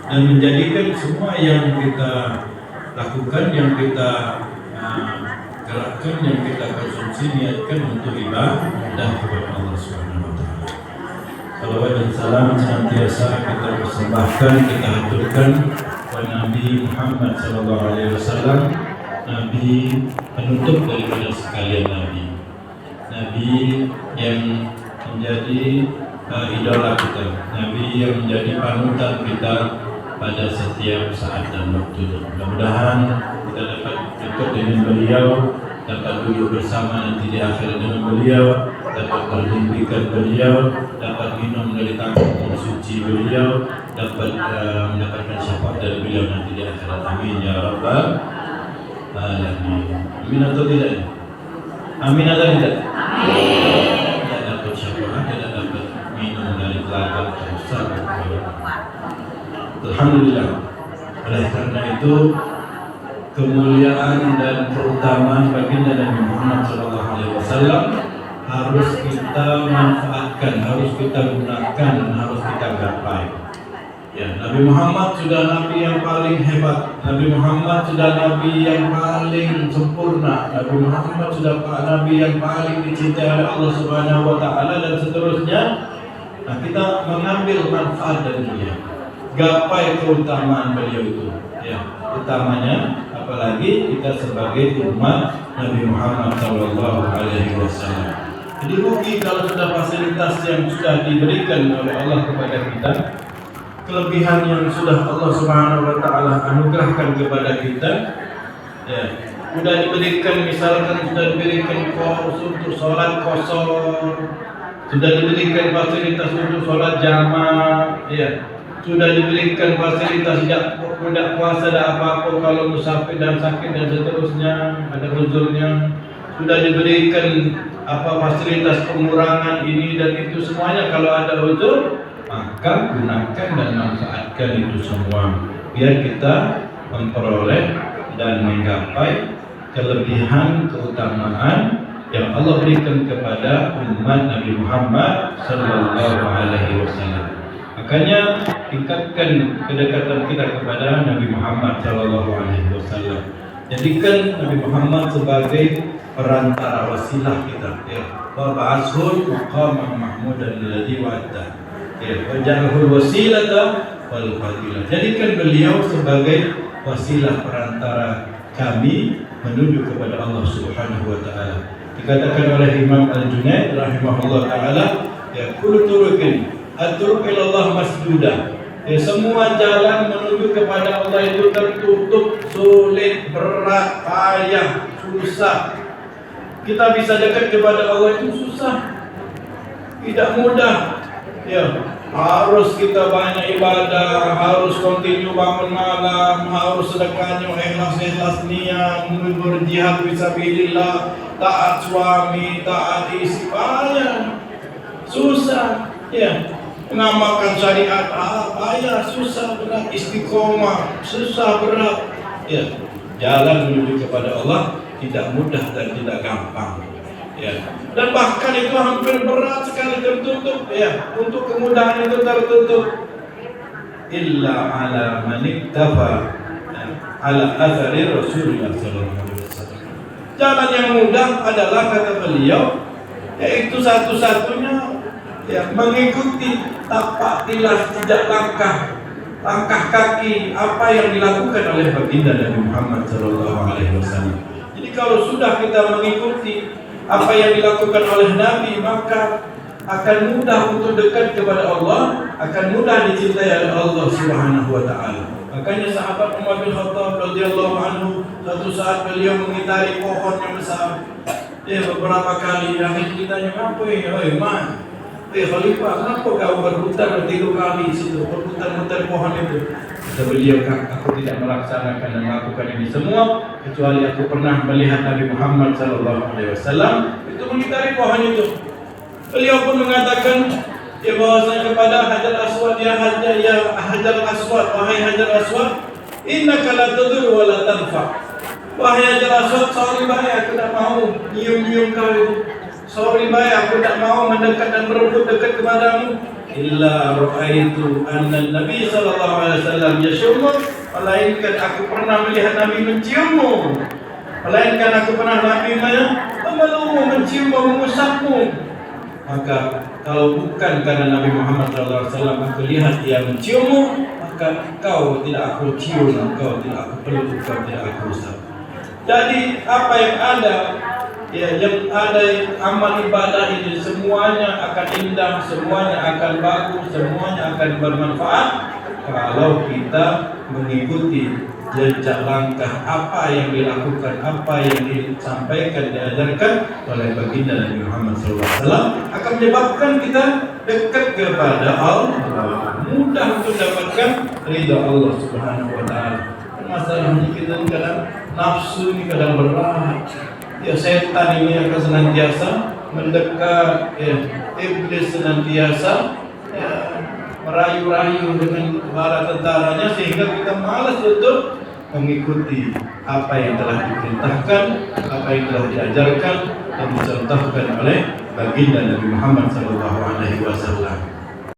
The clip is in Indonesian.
dan menjadikan semua yang kita lakukan, yang kita gerakkan, yang kita konsumsi niatkan untuk ibadah kepada Allah Subhanahu wa taala. Salawat dan salam senantiasa kita persembahkan, kita haturkan kepada Nabi Muhammad sallallahu alaihi wasallam, Nabi penutup daripada sekalian nabi. Nabi yang menjadi idola kita, Nabi yang menjadi panutan kita pada setiap saat dan waktu. Mudah-mudahan kita dapat dekat dengan beliau, dapat duduk bersama nanti di akhirat dengan beliau, dapat bermimpikan beliau, dapat minum dari tangan suci beliau, dapat mendapatkan syafaat dari beliau nanti di akhirat. Amin ya rabbal alamin. Amin atau tidak? Amin atau tidak? Amin. Tidak dapat syafaat, tidak dapat minum dari telaga besar. Alhamdulillah. Oleh karena itu, kemuliaan dan keutamaan baginda Nabi Muhammad SAW harus kita manfaatkan, harus kita gunakan, harus kita gapai. Ya, Nabi Muhammad sudah Nabi yang paling hebat. Nabi Muhammad sudah Nabi yang paling sempurna. Nabi Muhammad sudah Nabi yang paling dicintai oleh Allah Subhanahu wa taala dan seterusnya. Nah, kita mengambil manfaat dari beliau. Gapai keutamaan beliau itu. Ya, utamanya apalagi kita sebagai umat Nabi Muhammad sallallahu alaihi wasallam. Jadi rugi kalau sudah fasilitas yang sudah diberikan oleh Allah kepada kita, kelebihan yang sudah Allah Subhanahu wa taala anugerahkan kepada kita, ya, sudah diberikan, misalkan sudah diberikan kos untuk sholat kosor, sudah diberikan fasilitas untuk sholat jamaah, ya, sudah diberikan fasilitas tidak puasa ada apa-apa kalau musafir dan sakit dan seterusnya, ada uzurnya, sudah diberikan fasilitas pengurangan ini dan itu semuanya. Kalau ada uzur, maka gunakan dan manfaatkan itu semua biar kita memperoleh dan menggapai kelebihan keutamaan yang Allah berikan kepada umat Nabi Muhammad sallallahu alaihi wasallam. Makanya tingkatkan kedekatan kita kepada Nabi Muhammad sallallahu alaihi wasallam. Jadikan Nabi Muhammad sebagai perantara wasilah kita, ya. Wa ba'athul maqaman mahmudan alladzi wa'ada. Ya, wajahul wasilata wal fadilah. Jadikan beliau sebagai wasilah perantara kami menuju kepada Allah Subhanahu wa taala. Dikatakan oleh Imam Al-Junaid rahimahullah taala, ya, kullu turuqin at-turuq ila Allah masdudah. Ya, semua jalan menuju kepada Allah itu tertutup, sulit, berat, payah, susah. Kita bisa dekat kepada Allah itu susah, tidak mudah. Ya, harus kita banyak ibadah, harus kontinu bangun malam, harus sedekahnya ikhlas niat, berjihad fisabilillah, taat suami, taat istri, banyak, susah. Ya, mengamalkan syariat, banyak, susah, berat, istiqomah, susah, berat. Ya, jalan menuju kepada Allah tidak mudah dan tidak gampang. Ya, dan bahkan itu hampir berat sekali tertutup, ya, untuk kemudahan itu tertutup. Illa ala man iktafa ala athari Rasulullah sallallahu alaihi wasallam. Jalan yang mudah adalah, kata beliau, yaitu satu-satunya, ya, mengikuti tapak tilas jejak langkah kaki apa yang dilakukan oleh baginda Nabi Muhammad sallallahu alaihi wasallam. Jadi kalau sudah kita mengikuti apa yang dilakukan oleh Nabi, maka akan mudah untuk dekat kepada Allah, akan mudah dicintai oleh Allah Subhanahu wa taala. Makanya sahabat Umar bin Khattab radhiyallahu anhu, suatu saat beliau mengitari pohon yang besar. Dia beberapa kali akhirnya ditanya, "Apa ini? Oi, Man. Khalifah, kenapa kau berputar 3 kali situ, berputar-putar pohon itu?" Kata beliau, "Aku tidak melaksanakan dan melakukan ini semua kecuali aku pernah melihat Nabi Muhammad SAW itu mengitari pohon itu." Beliau pun mengatakan, ya, bahwasanya kepada Hajar Aswad, ya Hajar Aswad, wahai Hajar Aswad, innaka la tadur wa la tanfa. Wahai Hajar Aswad, sorry baik, aku tidak mau nyium kau itu. Sorry baik, aku tidak mau mendekat dan berebut dekat kepadamu. illa ra'aitu anna Nabi sallallahu alaihi wasallam yashummu, melainkan aku pernah melihat Nabi menciummu, melainkan aku pernah Nabi memelukmu, menciummu, mengusapmu. Maka kalau bukan karena Nabi Muhammad SAW aku lihat dia menciummu, maka engkau tidak aku cium, engkau tidak aku peluk, engkau tidak aku usap. Jadi apa yang ada, ya, yang ada amal ibadah ini semuanya akan indah, semuanya akan bagus, semuanya akan bermanfaat kalau kita mengikuti jejak langkah apa yang dilakukan, apa yang disampaikan, diajarkan oleh baginda Nabi Muhammad SAW, akan menyebabkan kita dekat kepada Allah, mudah untuk dapatkan ridha Allah Subhanahu Wa Taala. Masalahnya kita kadang nafsu ini kadang berat. Ya, setan ini akan senantiasa mendekat, ya, iblis senantiasa ya, merayu-rayu dengan para tentaranya sehingga kita malas untuk mengikuti apa yang telah diperintahkan, apa yang telah diajarkan dan dicontohkan oleh baginda Nabi Muhammad SAW.